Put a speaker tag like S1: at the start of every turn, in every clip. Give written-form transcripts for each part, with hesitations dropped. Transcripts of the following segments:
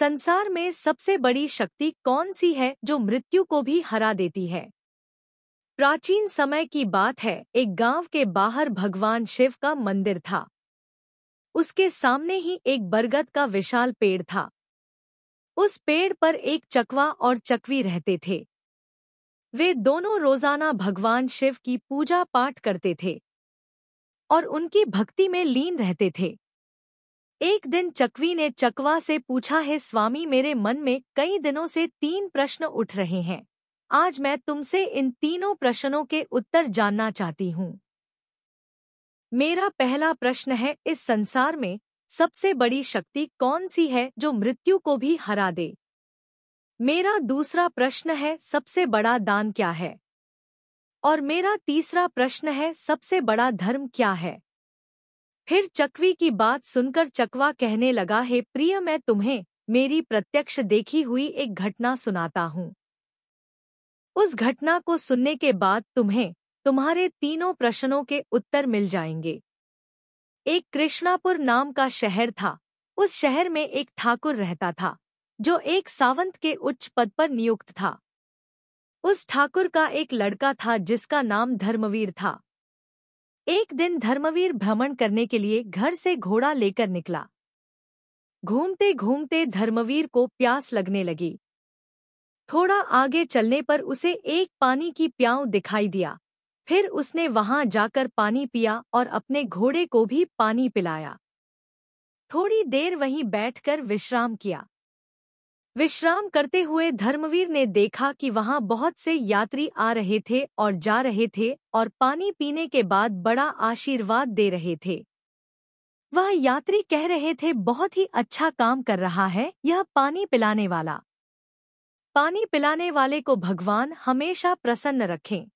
S1: संसार में सबसे बड़ी शक्ति कौन सी है जो मृत्यु को भी हरा देती है? प्राचीन समय की बात है, एक गांव के बाहर भगवान शिव का मंदिर था। उसके सामने ही एक बरगद का विशाल पेड़ था। उस पेड़ पर एक चकवा और चकवी रहते थे। वे दोनों रोजाना भगवान शिव की पूजा पाठ करते थे और उनकी भक्ति में लीन रहते थे। एक दिन चकवी ने चकवा से पूछा, है स्वामी, मेरे मन में कई दिनों से 3 प्रश्न उठ रहे हैं। आज मैं तुमसे इन तीनों प्रश्नों के उत्तर जानना चाहती हूँ। मेरा पहला प्रश्न है, इस संसार में सबसे बड़ी शक्ति कौन सी है जो मृत्यु को भी हरा दे? मेरा दूसरा प्रश्न है, सबसे बड़ा दान क्या है? और मेरा तीसरा प्रश्न है, सबसे बड़ा धर्म क्या है? फिर चकवी की बात सुनकर चकवा कहने लगा, हे प्रिय, मैं तुम्हें मेरी प्रत्यक्ष देखी हुई एक घटना सुनाता हूँ। उस घटना को सुनने के बाद तुम्हें तुम्हारे तीनों प्रश्नों के उत्तर मिल जाएंगे। एक कृष्णापुर नाम का शहर था। उस शहर में एक ठाकुर रहता था जो एक सावंत के उच्च पद पर नियुक्त था। उस ठाकुर का एक लड़का था जिसका नाम धर्मवीर था। एक दिन धर्मवीर भ्रमण करने के लिए घर से घोड़ा लेकर निकला। घूमते घूमते धर्मवीर को प्यास लगने लगी। थोड़ा आगे चलने पर उसे एक पानी की प्याऊ दिखाई दिया। फिर उसने वहां जाकर पानी पिया और अपने घोड़े को भी पानी पिलाया। थोड़ी देर वहीं बैठकर विश्राम किया। विश्राम करते हुए धर्मवीर ने देखा कि वहां बहुत से यात्री आ रहे थे और जा रहे थे और पानी पीने के बाद बड़ा आशीर्वाद दे रहे थे। वह यात्री कह रहे थे, बहुत ही अच्छा काम कर रहा है यह पानी पिलाने वाला। पानी पिलाने वाले को भगवान हमेशा प्रसन्न रखें।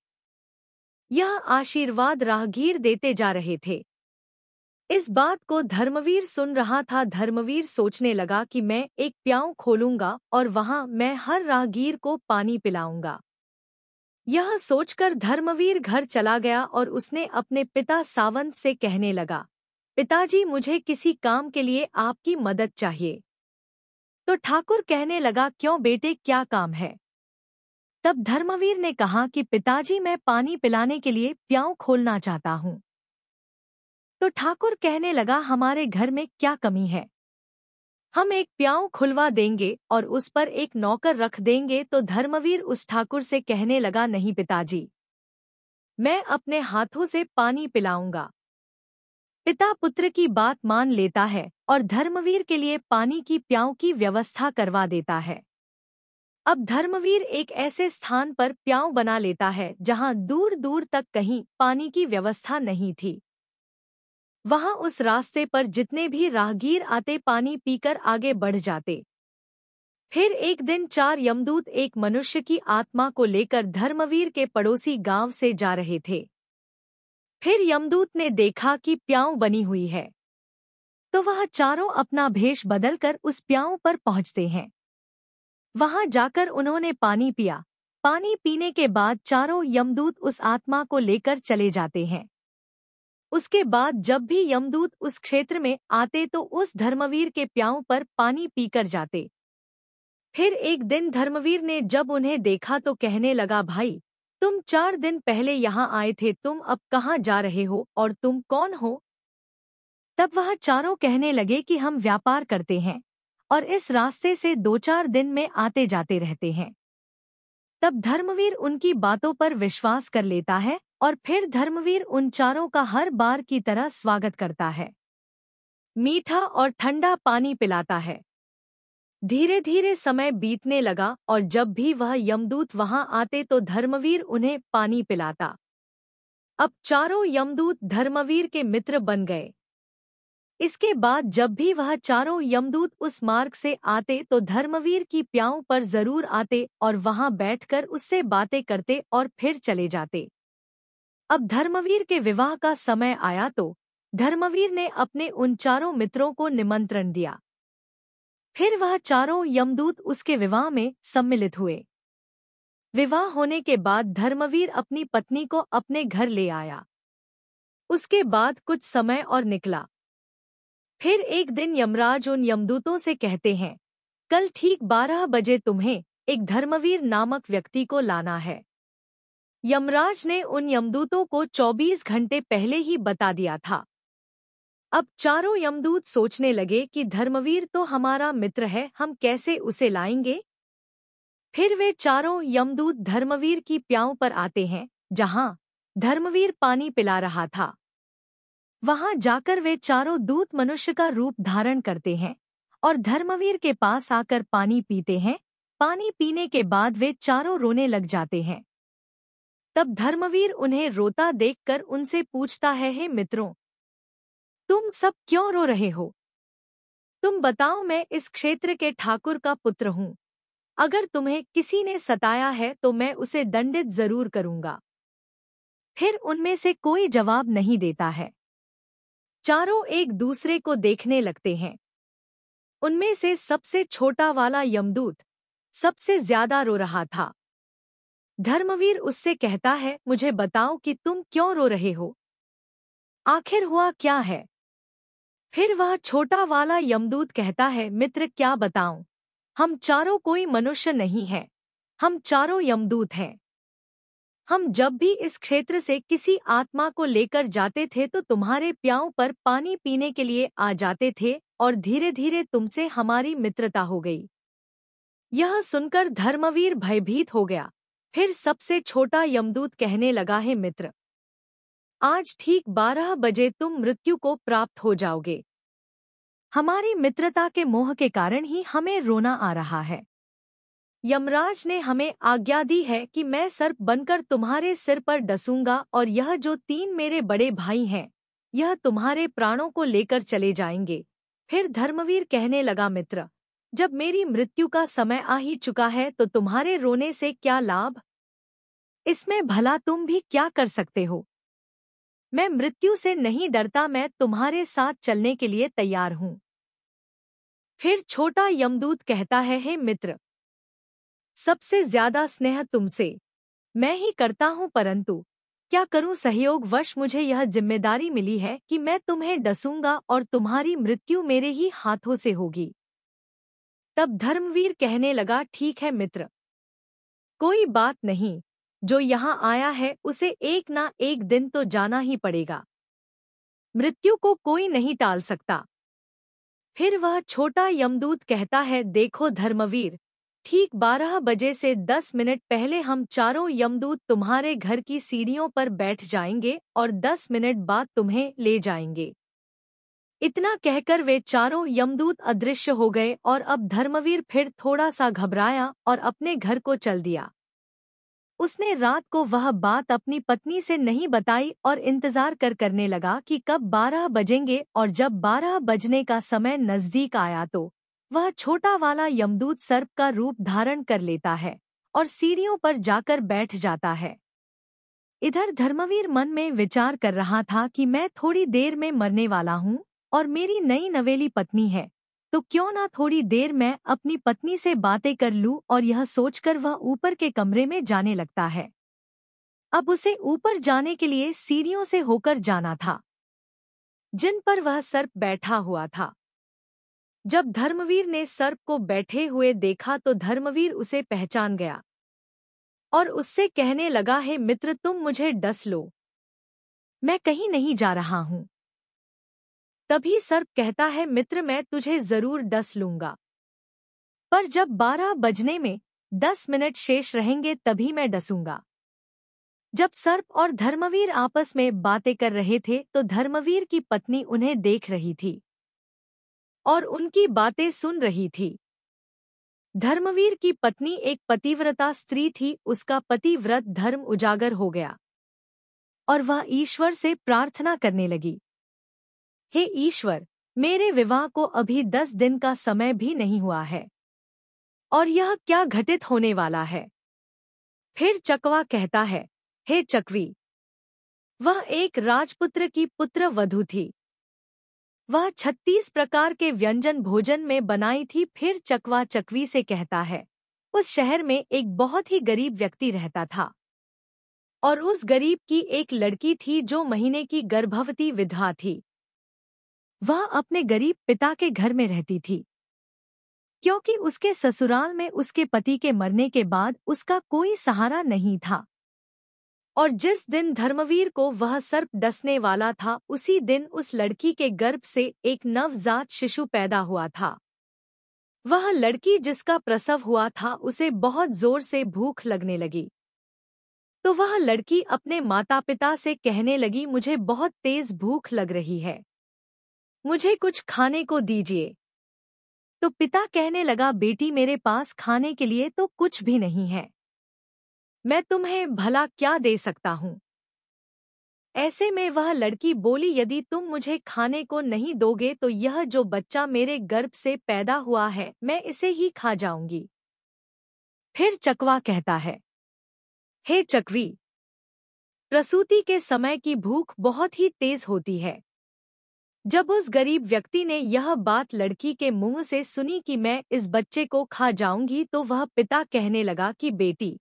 S1: यह आशीर्वाद राहगीर देते जा रहे थे। इस बात को धर्मवीर सुन रहा था। धर्मवीर सोचने लगा कि मैं एक प्याऊ खोलूंगा और वहां मैं हर राहगीर को पानी पिलाऊंगा। यह सोचकर धर्मवीर घर चला गया और उसने अपने पिता सावंत से कहने लगा, पिताजी, मुझे किसी काम के लिए आपकी मदद चाहिए। तो ठाकुर कहने लगा, क्यों बेटे, क्या काम है? तब धर्मवीर ने कहा कि पिताजी, मैं पानी पिलाने के लिए प्याऊ खोलना चाहता हूँ। तो ठाकुर कहने लगा, हमारे घर में क्या कमी है? हम एक प्याऊ खुलवा देंगे और उस पर एक नौकर रख देंगे। तो धर्मवीर उस ठाकुर से कहने लगा, नहीं पिताजी, मैं अपने हाथों से पानी पिलाऊंगा। पिता पुत्र की बात मान लेता है और धर्मवीर के लिए पानी की प्याऊ की व्यवस्था करवा देता है। अब धर्मवीर एक ऐसे स्थान पर प्याऊ बना लेता है जहां दूर दूर तक कहीं पानी की व्यवस्था नहीं थी। वहां उस रास्ते पर जितने भी राहगीर आते पानी पीकर आगे बढ़ जाते। फिर एक दिन 4 यमदूत एक मनुष्य की आत्मा को लेकर धर्मवीर के पड़ोसी गांव से जा रहे थे। फिर यमदूत ने देखा कि प्याऊ बनी हुई है, तो वह चारों अपना भेष बदलकर उस प्याऊ पर पहुंचते हैं। वहां जाकर उन्होंने पानी पिया। पानी पीने के बाद चारों यमदूत उस आत्मा को लेकर चले जाते हैं। उसके बाद जब भी यमदूत उस क्षेत्र में आते तो उस धर्मवीर के प्याऊ पर पानी पीकर जाते। फिर एक दिन धर्मवीर ने जब उन्हें देखा तो कहने लगा, भाई, तुम 4 दिन पहले यहाँ आए थे, तुम अब कहाँ जा रहे हो और तुम कौन हो? तब वह चारों कहने लगे कि हम व्यापार करते हैं और इस रास्ते से 2-4 दिन में आते जाते रहते हैं। तब धर्मवीर उनकी बातों पर विश्वास कर लेता है और फिर धर्मवीर उन चारों का हर बार की तरह स्वागत करता है। मीठा और ठंडा पानी पिलाता है। धीरे धीरे समय बीतने लगा और जब भी वह यमदूत वहां आते तो धर्मवीर उन्हें पानी पिलाता। अब चारों यमदूत धर्मवीर के मित्र बन गए। इसके बाद जब भी वह चारों यमदूत उस मार्ग से आते तो धर्मवीर की प्याऊ पर जरूर आते और वहां बैठकर उससे बातें करते और फिर चले जाते। अब धर्मवीर के विवाह का समय आया तो धर्मवीर ने अपने उन चारों मित्रों को निमंत्रण दिया। फिर वह चारों यमदूत उसके विवाह में सम्मिलित हुए। विवाह होने के बाद धर्मवीर अपनी पत्नी को अपने घर ले आया। उसके बाद कुछ समय और निकला। फिर एक दिन यमराज उन यमदूतों से कहते हैं, कल ठीक 12 बजे तुम्हें एक धर्मवीर नामक व्यक्ति को लाना है। यमराज ने उन यमदूतों को 24 घंटे पहले ही बता दिया था। अब चारों यमदूत सोचने लगे कि धर्मवीर तो हमारा मित्र है, हम कैसे उसे लाएंगे। फिर वे चारों यमदूत धर्मवीर की प्याऊ पर आते हैं, जहां धर्मवीर पानी पिला रहा था। वहां जाकर वे चारों दूत मनुष्य का रूप धारण करते हैं और धर्मवीर के पास आकर पानी पीते हैं। पानी पीने के बाद वे चारों रोने लग जाते हैं। तब धर्मवीर उन्हें रोता देखकर उनसे पूछता है, हे मित्रों, तुम सब क्यों रो रहे हो? तुम बताओ, मैं इस क्षेत्र के ठाकुर का पुत्र हूँ। अगर तुम्हें किसी ने सताया है तो मैं उसे दंडित जरूर करूंगा। फिर उनमें से कोई जवाब नहीं देता है। चारों एक दूसरे को देखने लगते हैं। उनमें से सबसे छोटा वाला यमदूत सबसे ज्यादा रो रहा था। धर्मवीर उससे कहता है, मुझे बताओ कि तुम क्यों रो रहे हो? आखिर हुआ क्या है? फिर वह छोटा वाला यमदूत कहता है, मित्र क्या बताऊं, हम चारों कोई मनुष्य नहीं है, हम चारों यमदूत हैं। हम जब भी इस क्षेत्र से किसी आत्मा को लेकर जाते थे तो तुम्हारे प्याऊ पर पानी पीने के लिए आ जाते थे और धीरे धीरे तुमसे हमारी मित्रता हो गई। यह सुनकर धर्मवीर भयभीत हो गया। फिर सबसे छोटा यमदूत कहने लगा, है मित्र, आज ठीक 12 बजे तुम मृत्यु को प्राप्त हो जाओगे। हमारी मित्रता के मोह के कारण ही हमें रोना आ रहा है। यमराज ने हमें आज्ञा दी है कि मैं सर्प बनकर तुम्हारे सिर पर डसूंगा और यह जो 3 मेरे बड़े भाई हैं, यह तुम्हारे प्राणों को लेकर चले जाएंगे। फिर धर्मवीर कहने लगा, मित्र, जब मेरी मृत्यु का समय आ ही चुका है तो तुम्हारे रोने से क्या लाभ? इसमें भला तुम भी क्या कर सकते हो? मैं मृत्यु से नहीं डरता, मैं तुम्हारे साथ चलने के लिए तैयार हूँ। फिर छोटा यमदूत कहता है, हे मित्र, सबसे ज्यादा स्नेह तुमसे मैं ही करता हूँ, परंतु क्या करूँ, सहयोगवश मुझे यह जिम्मेदारी मिली है कि मैं तुम्हें डसूंगा और तुम्हारी मृत्यु मेरे ही हाथों से होगी। तब धर्मवीर कहने लगा, ठीक है मित्र, कोई बात नहीं, जो यहाँ आया है उसे एक ना एक दिन तो जाना ही पड़ेगा। मृत्यु को कोई नहीं टाल सकता। फिर वह छोटा यमदूत कहता है, देखो धर्मवीर, ठीक 12 बजे से 10 मिनट पहले हम चारों यमदूत तुम्हारे घर की सीढ़ियों पर बैठ जाएंगे और 10 मिनट बाद तुम्हें ले जाएंगे। इतना कहकर वे चारों यमदूत अदृश्य हो गए और अब धर्मवीर फिर थोड़ा सा घबराया और अपने घर को चल दिया। उसने रात को वह बात अपनी पत्नी से नहीं बताई और इंतजार करने लगा कि कब 12 बजेंगे, और जब 12 बजने का समय नजदीक आया तो वह छोटा वाला यमदूत सर्प का रूप धारण कर लेता है और सीढ़ियों पर जाकर बैठ जाता है। इधर धर्मवीर मन में विचार कर रहा था कि मैं थोड़ी देर में मरने वाला हूँ और मेरी नई नवेली पत्नी है, तो क्यों ना थोड़ी देर मैं अपनी पत्नी से बातें कर लूं, और यह सोचकर वह ऊपर के कमरे में जाने लगता है। अब उसे ऊपर जाने के लिए सीढ़ियों से होकर जाना था, जिन पर वह सर्प बैठा हुआ था। जब धर्मवीर ने सर्प को बैठे हुए देखा तो धर्मवीर उसे पहचान गया और उससे कहने लगा, हे मित्र, तुम मुझे डस लो, मैं कहीं नहीं जा रहा हूँ। तभी सर्प कहता है, मित्र, मैं तुझे जरूर डस लूंगा, पर जब 12 बजने में 10 मिनट शेष रहेंगे तभी मैं डसूंगा। जब सर्प और धर्मवीर आपस में बातें कर रहे थे तो धर्मवीर की पत्नी उन्हें देख रही थी और उनकी बातें सुन रही थी। धर्मवीर की पत्नी एक पतिव्रता स्त्री थी। उसका पतिव्रत धर्म उजागर हो गया और वह ईश्वर से प्रार्थना करने लगी, हे ईश्वर, मेरे विवाह को अभी 10 दिन का समय भी नहीं हुआ है और यह क्या घटित होने वाला है। फिर चकवा कहता है, हे चकवी, वह एक राजपुत्र की पुत्र वधू थी। वह 36 प्रकार के व्यंजन भोजन में बनाई थी। फिर चकवा चकवी से कहता है, उस शहर में एक बहुत ही गरीब व्यक्ति रहता था और उस गरीब की एक लड़की थी जो महीने की गर्भवती विधवा थी। वह अपने गरीब पिता के घर में रहती थी। क्योंकि उसके ससुराल में उसके पति के मरने के बाद उसका कोई सहारा नहीं था। और जिस दिन धर्मवीर को वह सर्प डसने वाला था, उसी दिन उस लड़की के गर्भ से एक नवजात शिशु पैदा हुआ था। वह लड़की जिसका प्रसव हुआ था, उसे बहुत जोर से भूख लगने लगी। तो वह लड़की अपने माता पिता से कहने लगी, मुझे बहुत तेज भूख लग रही है, मुझे कुछ खाने को दीजिए। तो पिता कहने लगा, बेटी मेरे पास खाने के लिए तो कुछ भी नहीं है, मैं तुम्हें भला क्या दे सकता हूँ। ऐसे में वह लड़की बोली, यदि तुम मुझे खाने को नहीं दोगे तो यह जो बच्चा मेरे गर्भ से पैदा हुआ है, मैं इसे ही खा जाऊंगी। फिर चकवा कहता है, हे चकवी, प्रसूति के समय की भूख बहुत ही तेज होती है। जब उस गरीब व्यक्ति ने यह बात लड़की के मुंह से सुनी कि मैं इस बच्चे को खा जाऊंगी, तो वह पिता कहने लगा कि बेटी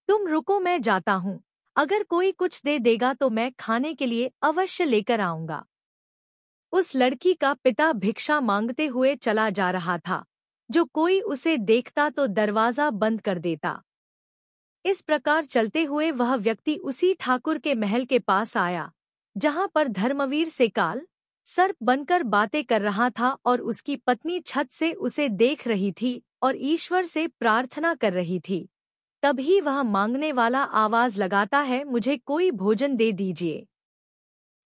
S1: तुम रुको, मैं जाता हूँ, अगर कोई कुछ दे देगा तो मैं खाने के लिए अवश्य लेकर आऊंगा। उस लड़की का पिता भिक्षा मांगते हुए चला जा रहा था। जो कोई उसे देखता तो दरवाजा बंद कर देता। इस प्रकार चलते हुए वह व्यक्ति उसी ठाकुर के महल के पास आया, जहां पर धर्मवीर से काल सर्प बनकर बातें कर रहा था और उसकी पत्नी छत से उसे देख रही थी और ईश्वर से प्रार्थना कर रही थी। तभी वह मांगने वाला आवाज लगाता है, मुझे कोई भोजन दे दीजिए,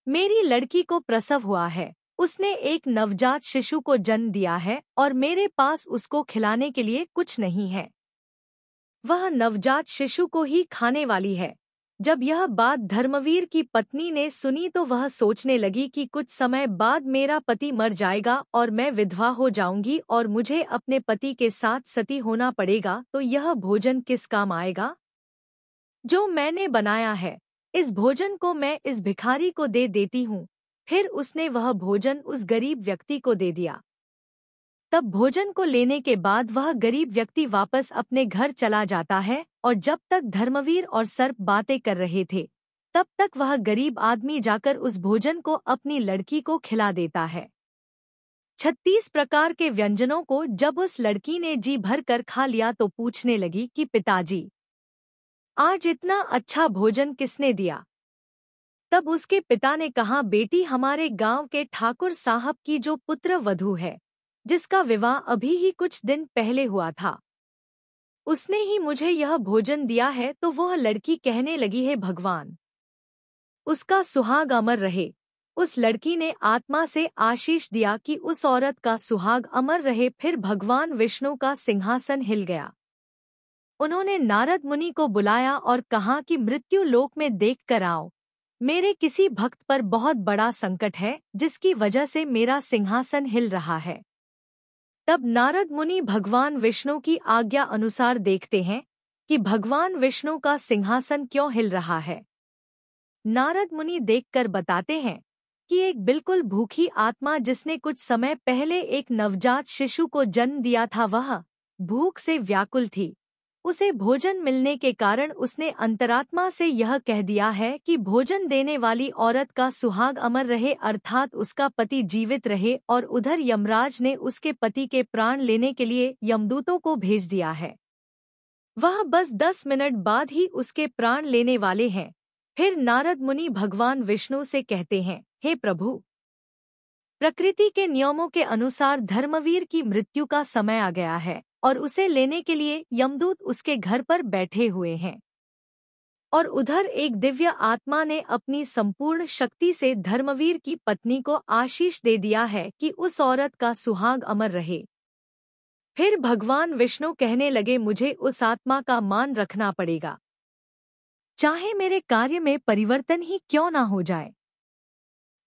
S1: मेरी लड़की को प्रसव हुआ है, उसने एक नवजात शिशु को जन्म दिया है और मेरे पास उसको खिलाने के लिए कुछ नहीं है। वह नवजात शिशु को ही खाने वाली है। जब यह बात धर्मवीर की पत्नी ने सुनी तो वह सोचने लगी कि कुछ समय बाद मेरा पति मर जाएगा और मैं विधवा हो जाऊंगी और मुझे अपने पति के साथ सती होना पड़ेगा, तो यह भोजन किस काम आएगा जो मैंने बनाया है। इस भोजन को मैं इस भिखारी को दे देती हूँ। फिर उसने वह भोजन उस गरीब व्यक्ति को दे दिया। तब भोजन को लेने के बाद वह गरीब व्यक्ति वापस अपने घर चला जाता है और जब तक धर्मवीर और सर्प बातें कर रहे थे, तब तक वह गरीब आदमी जाकर उस भोजन को अपनी लड़की को खिला देता है। 36 प्रकार के व्यंजनों को जब उस लड़की ने जी भर कर खा लिया तो पूछने लगी कि पिताजी, आज इतना अच्छा भोजन किसने दिया? तब उसके पिता ने कहा, बेटी हमारे गांव के ठाकुर साहब की जो पुत्र वधू है, जिसका विवाह अभी ही कुछ दिन पहले हुआ था, उसने ही मुझे यह भोजन दिया है। तो वह लड़की कहने लगी, है भगवान, उसका सुहाग अमर रहे। उस लड़की ने आत्मा से आशीष दिया कि उस औरत का सुहाग अमर रहे। फिर भगवान विष्णु का सिंहासन हिल गया। उन्होंने नारद मुनि को बुलाया और कहा कि मृत्यु लोक में देख कर आओ, मेरे किसी भक्त पर बहुत बड़ा संकट है, जिसकी वजह से मेरा सिंहासन हिल रहा है। तब नारद मुनि भगवान विष्णु की आज्ञा अनुसार देखते हैं कि भगवान विष्णु का सिंहासन क्यों हिल रहा है। नारद मुनि देखकर बताते हैं कि एक बिल्कुल भूखी आत्मा जिसने कुछ समय पहले एक नवजात शिशु को जन्म दिया था, वह भूख से व्याकुल थी। उसे भोजन मिलने के कारण उसने अंतरात्मा से यह कह दिया है कि भोजन देने वाली औरत का सुहाग अमर रहे, अर्थात उसका पति जीवित रहे। और उधर यमराज ने उसके पति के प्राण लेने के लिए यमदूतों को भेज दिया है। वह बस 10 मिनट बाद ही उसके प्राण लेने वाले हैं। फिर नारद मुनि भगवान विष्णु से कहते हैं, हे प्रभु, प्रकृति के नियमों के अनुसार धर्मवीर की मृत्यु का समय आ गया है और उसे लेने के लिए यमदूत उसके घर पर बैठे हुए हैं। और उधर एक दिव्य आत्मा ने अपनी संपूर्ण शक्ति से धर्मवीर की पत्नी को आशीष दे दिया है कि उस औरत का सुहाग अमर रहे। फिर भगवान विष्णु कहने लगे, मुझे उस आत्मा का मान रखना पड़ेगा, चाहे मेरे कार्य में परिवर्तन ही क्यों ना हो जाए।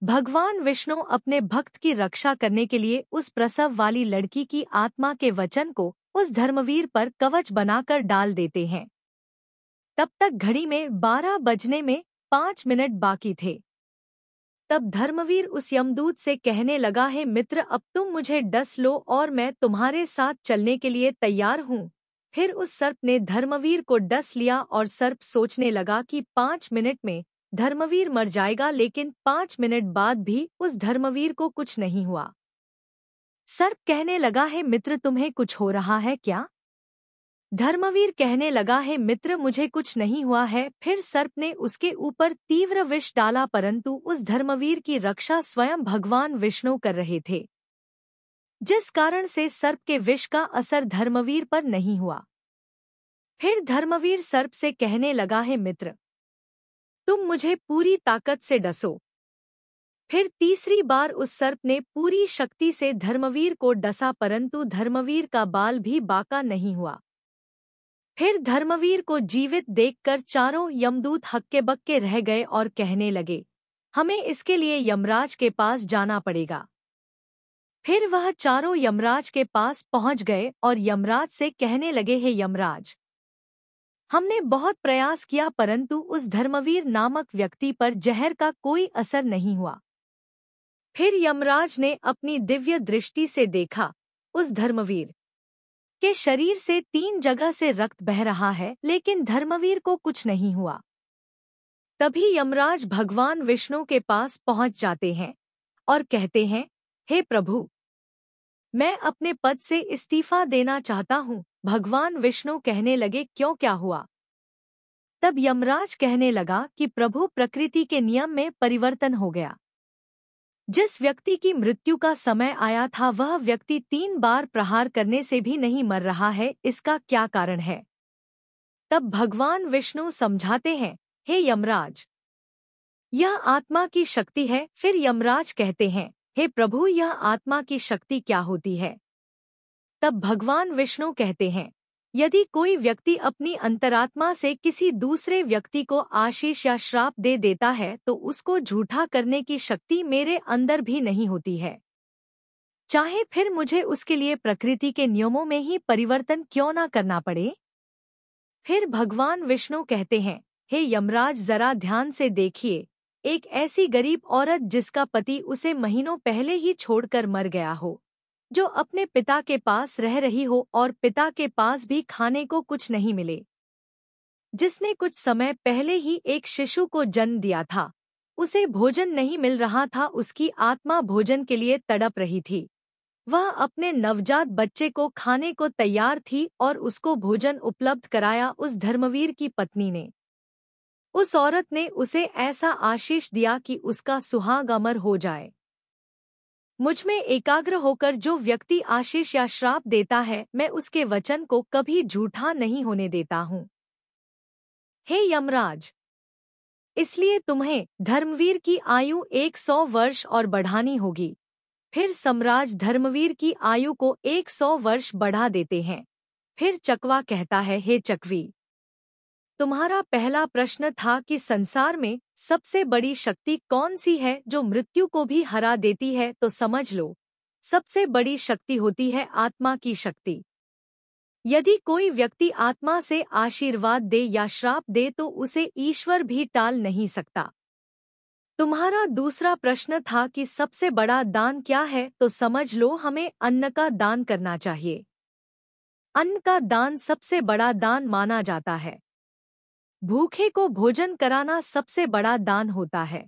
S1: भगवान विष्णु अपने भक्त की रक्षा करने के लिए उस प्रसव वाली लड़की की आत्मा के वचन को उस धर्मवीर पर कवच बनाकर डाल देते हैं। तब तक घड़ी में 12 बजने में 5 मिनट बाकी थे। तब धर्मवीर उस यमदूत से कहने लगा, है मित्र, अब तुम मुझे डस लो और मैं तुम्हारे साथ चलने के लिए तैयार हूँ। फिर उस सर्प ने धर्मवीर को डस लिया और सर्प सोचने लगा कि 5 मिनट में धर्मवीर मर जाएगा, लेकिन 5 मिनट बाद भी उस धर्मवीर को कुछ नहीं हुआ। सर्प कहने लगा, है मित्र, तुम्हें कुछ हो रहा है क्या? धर्मवीर कहने लगा, है मित्र, मुझे कुछ नहीं हुआ है। फिर सर्प ने उसके ऊपर तीव्र विष डाला, परंतु उस धर्मवीर की रक्षा स्वयं भगवान विष्णु कर रहे थे, जिस कारण से सर्प के विष का असर धर्मवीर पर नहीं हुआ। फिर धर्मवीर सर्प से कहने लगा, है मित्र, तुम मुझे पूरी ताकत से डसो। फिर तीसरी बार उस सर्प ने पूरी शक्ति से धर्मवीर को डसा, परंतु धर्मवीर का बाल भी बांका नहीं हुआ। फिर धर्मवीर को जीवित देखकर चारों यमदूत हक्के बक्के रह गए और कहने लगे, हमें इसके लिए यमराज के पास जाना पड़ेगा। फिर वह चारों यमराज के पास पहुंच गए और यमराज से कहने लगे, हे यमराज, हमने बहुत प्रयास किया, परंतु उस धर्मवीर नामक व्यक्ति पर जहर का कोई असर नहीं हुआ। फिर यमराज ने अपनी दिव्य दृष्टि से देखा, उस धर्मवीर के शरीर से 3 जगह से रक्त बह रहा है, लेकिन धर्मवीर को कुछ नहीं हुआ। तभी यमराज भगवान विष्णु के पास पहुंच जाते हैं और कहते हैं, हे प्रभु, मैं अपने पद से इस्तीफा देना चाहता हूँ। भगवान विष्णु कहने लगे, क्यों, क्या हुआ? तब यमराज कहने लगा कि प्रभु, प्रकृति के नियम में परिवर्तन हो गया। जिस व्यक्ति की मृत्यु का समय आया था, वह व्यक्ति 3 बार प्रहार करने से भी नहीं मर रहा है, इसका क्या कारण है? तब भगवान विष्णु समझाते हैं, हे यमराज, यह आत्मा की शक्ति है। फिर यमराज कहते हैं, हे प्रभु, यह आत्मा की शक्ति क्या होती है? तब भगवान विष्णु कहते हैं, यदि कोई व्यक्ति अपनी अंतरात्मा से किसी दूसरे व्यक्ति को आशीष या श्राप दे देता है, तो उसको झूठा करने की शक्ति मेरे अंदर भी नहीं होती है, चाहे फिर मुझे उसके लिए प्रकृति के नियमों में ही परिवर्तन क्यों ना करना पड़े। फिर भगवान विष्णु कहते हैं, हे यमराज, जरा ध्यान से देखिए, एक ऐसी गरीब औरत जिसका पति उसे महीनों पहले ही छोड़कर मर गया हो, जो अपने पिता के पास रह रही हो और पिता के पास भी खाने को कुछ नहीं मिले, जिसने कुछ समय पहले ही एक शिशु को जन्म दिया था, उसे भोजन नहीं मिल रहा था, उसकी आत्मा भोजन के लिए तड़प रही थी। वह अपने नवजात बच्चे को खाने को तैयार थी और उसको भोजन उपलब्ध कराया उस धर्मवीर की पत्नी ने। उस औरत ने उसे ऐसा आशीष दिया कि उसका सुहाग अमर हो जाए। मुझ में एकाग्र होकर जो व्यक्ति आशीष या श्राप देता है, मैं उसके वचन को कभी झूठा नहीं होने देता हूँ। हे यमराज, इसलिए तुम्हें धर्मवीर की आयु 100 वर्ष और बढ़ानी होगी। फिर सम्राज धर्मवीर की आयु को 100 वर्ष बढ़ा देते हैं। फिर चकवा कहता है, हे चकवी, तुम्हारा पहला प्रश्न था कि संसार में सबसे बड़ी शक्ति कौन सी है जो मृत्यु को भी हरा देती है, तो समझ लो, सबसे बड़ी शक्ति होती है आत्मा की शक्ति। यदि कोई व्यक्ति आत्मा से आशीर्वाद दे या श्राप दे तो उसे ईश्वर भी टाल नहीं सकता। तुम्हारा दूसरा प्रश्न था कि सबसे बड़ा दान क्या है, तो समझ लो, हमें अन्न का दान करना चाहिए। अन्न का दान सबसे बड़ा दान माना जाता है। भूखे को भोजन कराना सबसे बड़ा दान होता है।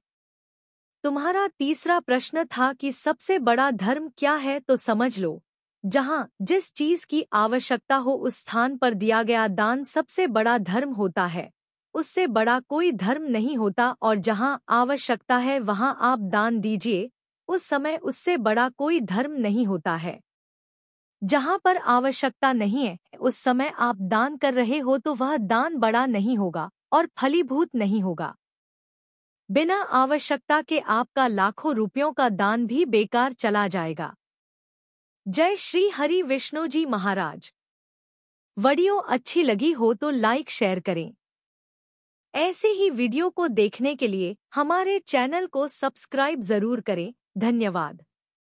S1: तुम्हारा तीसरा प्रश्न था कि सबसे बड़ा धर्म क्या है, तो समझ लो, जहाँ जिस चीज की आवश्यकता हो उस स्थान पर दिया गया दान सबसे बड़ा धर्म होता है, उससे बड़ा कोई धर्म नहीं होता। और जहाँ आवश्यकता है वहाँ आप दान दीजिए, उस समय उससे बड़ा कोई धर्म नहीं होता है। जहाँ पर आवश्यकता नहीं है उस समय आप दान कर रहे हो तो वह दान बड़ा नहीं होगा और फलीभूत नहीं होगा। बिना आवश्यकता के आपका लाखों रुपयों का दान भी बेकार चला जाएगा। जय श्री हरि विष्णु जी महाराज। वीडियो अच्छी लगी हो तो लाइक शेयर करें। ऐसे ही वीडियो को देखने के लिए हमारे चैनल को सब्सक्राइब जरूर करें। धन्यवाद।